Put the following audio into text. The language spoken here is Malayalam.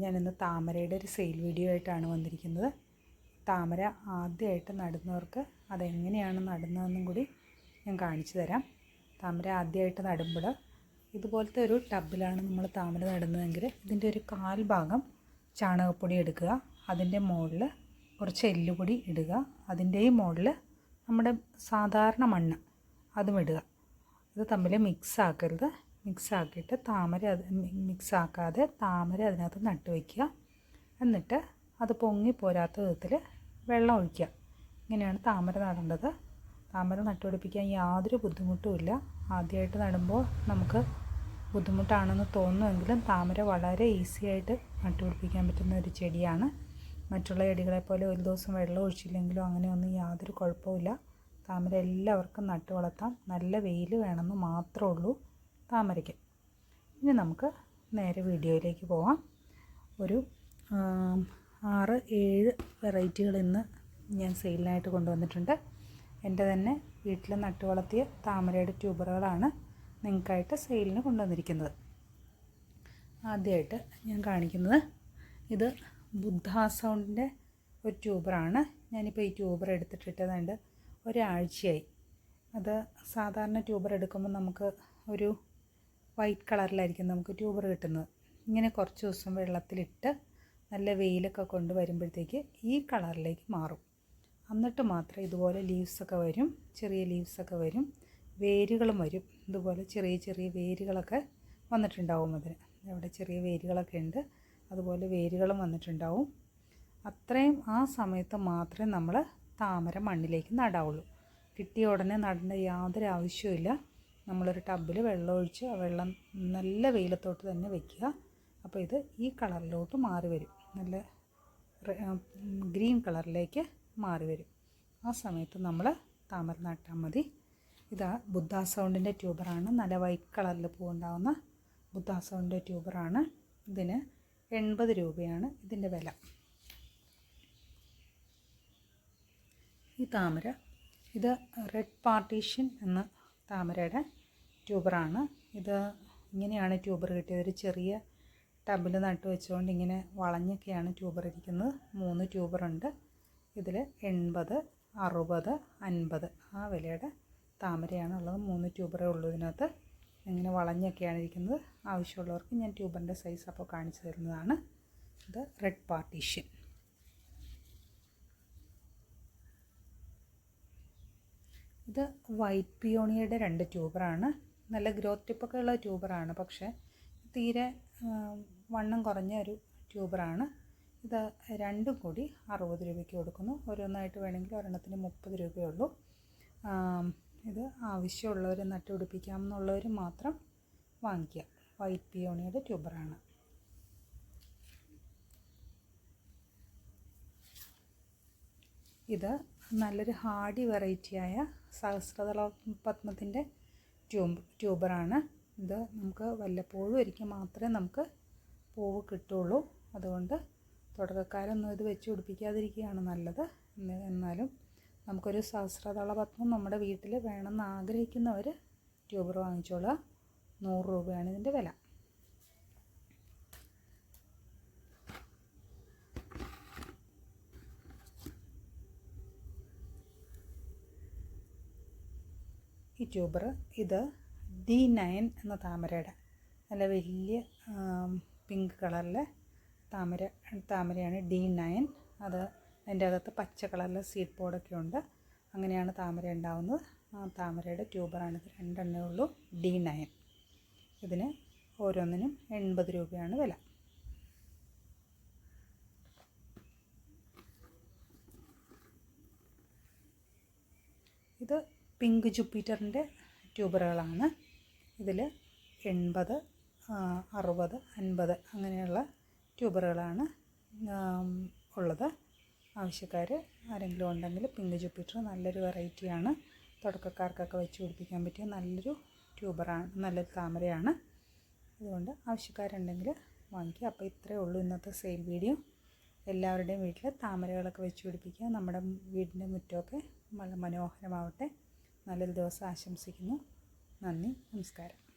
ഞാനിന്ന് താമരയുടെ ഒരു സെയിൽ വീഡിയോ ആയിട്ടാണ് വന്നിരിക്കുന്നത്. താമര ആദ്യമായിട്ട് നടുന്നവർക്ക് അതെങ്ങനെയാണ് നടുന്നതെന്നും കൂടി ഞാൻ കാണിച്ചു തരാം. താമര ആദ്യമായിട്ട് നടുമ്പോൾ ഇതുപോലത്തെ ഒരു ടബിലാണ് നമ്മൾ താമര നടുന്നതെങ്കിൽ ഇതിൻ്റെ ഒരു കാൽ ഭാഗം ചാണകപ്പൊടി എടുക്കുക, അതിൻ്റെ മുകളിൽ കുറച്ച് എല്ലുപൊടി ഇടുക, അതിൻ്റെയും മുകളിൽ നമ്മുടെ സാധാരണ മണ്ണ് അതും ഇടുക. ഇത് തമ്മിൽ മിക്സ് ആക്കരുത്. മിക്സ് ആക്കിയിട്ട് മിക്സ് ആക്കാതെ താമര അതിനകത്ത് നട്ട് വയ്ക്കുക. എന്നിട്ട് അത് പൊങ്ങി പോരാത്ത വിധത്തിൽ വെള്ളം ഒഴിക്കുക. ഇങ്ങനെയാണ് താമര നടേണ്ടത്. താമര നട്ടുപിടിപ്പിക്കാൻ യാതൊരു ബുദ്ധിമുട്ടുമില്ല. ആദ്യമായിട്ട് നടുമ്പോൾ നമുക്ക് ബുദ്ധിമുട്ടാണെന്ന് തോന്നുമെങ്കിലും താമര വളരെ ഈസി ആയിട്ട് നട്ടുപിടിപ്പിക്കാൻ പറ്റുന്ന ഒരു ചെടിയാണ്. മറ്റുള്ള ചെടികളെപ്പോലെ ഒരു ദിവസം വെള്ളം ഒഴിച്ചില്ലെങ്കിലോ അങ്ങനെയൊന്നും യാതൊരു കുഴപ്പമില്ല. താമര എല്ലാവർക്കും നട്ടു വളർത്താം. നല്ല വെയിൽ വേണമെന്ന് മാത്രമേ ഉള്ളൂ താമരയ്ക്ക്. ഇനി നമുക്ക് നേരെ വീഡിയോയിലേക്ക് പോവാം. ഒരു 6-7 വെറൈറ്റികൾ ഇന്ന് ഞാൻ സെയിലിനായിട്ട് കൊണ്ടുവന്നിട്ടുണ്ട്. എൻ്റെ തന്നെ വീട്ടിൽ നട്ടു വളർത്തിയ താമരയുടെ ട്യൂബറുകളാണ് നിങ്ങൾക്കായിട്ട് സെയിലിന് കൊണ്ടുവന്നിരിക്കുന്നത്. ആദ്യമായിട്ട് ഞാൻ കാണിക്കുന്നത് ഇത് ബുദ്ധ സൗണ്ടിൻ്റെ ഒരു ട്യൂബറാണ്. ഞാനിപ്പോൾ ഈ ട്യൂബർ എടുത്തിട്ടിട്ടതുണ്ട് ഒരാഴ്ചയായി. അത് സാധാരണ ട്യൂബർ എടുക്കുമ്പോൾ നമുക്ക് ഒരു വൈറ്റ് കളറിലായിരിക്കും നമുക്ക് ട്യൂബർ കിട്ടുന്നത്. ഇങ്ങനെ കുറച്ച് ദിവസം വെള്ളത്തിലിട്ട് നല്ല വെയിലൊക്കെ കൊണ്ട് വരുമ്പോഴത്തേക്ക് ഈ കളറിലേക്ക് മാറും. എന്നിട്ട് മാത്രമേ ഇതുപോലെ ലീവ്സൊക്കെ വരും, ചെറിയ ലീവ്സൊക്കെ വരും, വേരുകളും വരും. ഇതുപോലെ ചെറിയ ചെറിയ വേരുകളൊക്കെ വന്നിട്ടുണ്ടാവും. അതിന് അവിടെ ചെറിയ വേരുകളൊക്കെ ഉണ്ട്, അതുപോലെ വേരുകളും വന്നിട്ടുണ്ടാവും. അത്രയും ആ സമയത്ത് മാത്രമേ നമ്മൾ താമര മണ്ണിലേക്ക് നടാവുള്ളൂ. കിട്ടിയ ഉടനെ നടേണ്ട യാതൊരു ആവശ്യമില്ല. നമ്മളൊരു ടബിൽ വെള്ളം ഒഴിച്ച് ആ വെള്ളം നല്ല വെയിലത്തോട്ട് തന്നെ വയ്ക്കുക. അപ്പോൾ ഇത് ഈ കളറിലോട്ട് മാറി വരും, നല്ല ഗ്രീൻ കളറിലേക്ക് മാറി വരും. ആ സമയത്ത് നമ്മൾ താമര നട്ടാൽ മതി. ഇതാ ബുദ്ധ സൗണ്ടിൻ്റെ ട്യൂബറാണ്. നല്ല വൈറ്റ് കളറിൽ പൂവുണ്ടാകുന്ന ബുദ്ധ സൗണ്ടിൻ്റെ ട്യൂബറാണ്. ഇതിന് 80 രൂപയാണ് ഇതിൻ്റെ വില. ഈ താമര ഇത് റെഡ് പാർട്ടീഷൻ എന്ന താമരയുടെ ട്യൂബറാണ്. ഇത് ഇങ്ങനെയാണ് ട്യൂബർ കിട്ടിയത്. ഒരു ചെറിയ ടബിൽ നട്ട് വെച്ചുകൊണ്ട് ഇങ്ങനെ വളഞ്ഞൊക്കെയാണ് ട്യൂബർ ഇരിക്കുന്നത്. 3 ട്യൂബറുണ്ട്. ഇതിൽ 80, 60, 50 ആ വിലയുടെ താമരയാണ് ഉള്ളത്. 3 ട്യൂബറേ ഉള്ളൂ ഇതിനകത്ത്. ഇങ്ങനെ വളഞ്ഞൊക്കെയാണ് ഇരിക്കുന്നത്. ആവശ്യമുള്ളവർക്ക് ഞാൻ ട്യൂബറിൻ്റെ സൈസ് അപ്പോൾ കാണിച്ചു തരുന്നതാണ്. ഇത് റെഡ് പാർട്ടീഷൻ. ഇത് വൈറ്റ് പിയോണിയുടെ 2 ട്യൂബറാണ്. നല്ല ഗ്രോത്ത് ടിപ്പൊക്കെ ഉള്ള ട്യൂബറാണ്, പക്ഷേ തീരെ വണ്ണം കുറഞ്ഞ ഒരു ട്യൂബറാണ്. ഇത് രണ്ടും കൂടി 60 രൂപയ്ക്ക് കൊടുക്കുന്നു. ഓരോന്നായിട്ട് വേണമെങ്കിൽ ഒരെണ്ണത്തിന് 30 രൂപയേ ഉള്ളൂ. ഇത് ആവശ്യമുള്ളവർ നട്ടുപിടിപ്പിക്കാമെന്നുള്ളവർ മാത്രം വാങ്ങിക്കുക. വൈറ്റ് പിയോണിയുടെ ട്യൂബറാണ്. ഇത് നല്ലൊരു ഹാർഡി വെറൈറ്റിയായ സഹസ്രദള പത്മത്തിൻ്റെ ട്യൂബറാണ്. ഇത് നമുക്ക് വല്ലപ്പോഴും ഒരിക്കൽ മാത്രമേ നമുക്ക് പൂവ് കിട്ടുള്ളൂ. അതുകൊണ്ട് തുടക്കക്കാരൊന്നും ഇത് വെച്ച് പിടിപ്പിക്കാതിരിക്കുകയാണ് നല്ലത്. എന്നാലും നമുക്കൊരു സഹസ്രദള പത്മം നമ്മുടെ വീട്ടിൽ വേണമെന്ന് ആഗ്രഹിക്കുന്നവർ ട്യൂബർ വാങ്ങിച്ചോളുക. 100 രൂപയാണ് ഇതിൻ്റെ വില. ഈ ട്യൂബർ ഇത് D9 എന്ന താമരയുടെ നല്ല വലിയ പിങ്ക് കളറിലെ താമരയാണ് D9. അത് അതിൻ്റെ അകത്ത് പച്ച കളറിലെ സീഡ് പോഡൊക്കെ ഉണ്ട്. അങ്ങനെയാണ് താമര ഉണ്ടാവുന്നത്. ആ താമരയുടെ ട്യൂബറാണിത്. 2 എണ്ണേ ഉള്ളൂ. D9. ഇതിന് ഓരോന്നിനും 80 രൂപയാണ് വില. ഇത് പിങ്ക് ജൂപ്പിറ്ററിൻ്റെ ട്യൂബറുകളാണ്. ഇതിൽ 80, 60, 50 അങ്ങനെയുള്ള ട്യൂബറുകളാണ് ഉള്ളത്. ആവശ്യക്കാർ ആരെങ്കിലും ഉണ്ടെങ്കിൽ പിങ്ക് ജൂപ്പിറ്റർ നല്ലൊരു വെറൈറ്റിയാണ്. തുടക്കക്കാർക്കൊക്കെ വെച്ച് പിടിപ്പിക്കാൻ പറ്റിയ നല്ലൊരു ട്യൂബറാണ്, നല്ലൊരു താമരയാണ്. അതുകൊണ്ട് ആവശ്യക്കാരുണ്ടെങ്കിൽ വാങ്ങിക്കുക. അപ്പോൾ ഇത്രയേ ഉള്ളൂ ഇന്നത്തെ സെയിൽ വീഡിയോ. എല്ലാവരുടെയും വീട്ടിൽ താമരകളൊക്കെ വെച്ച് പിടിപ്പിക്കുക. നമ്മുടെ വീടിൻ്റെ മുറ്റമൊക്കെ നല്ല മനോഹരമാവട്ടെ. നല്ലൊരു ദിവസം ആശംസിക്കുന്നു. നന്ദി, നമസ്കാരം.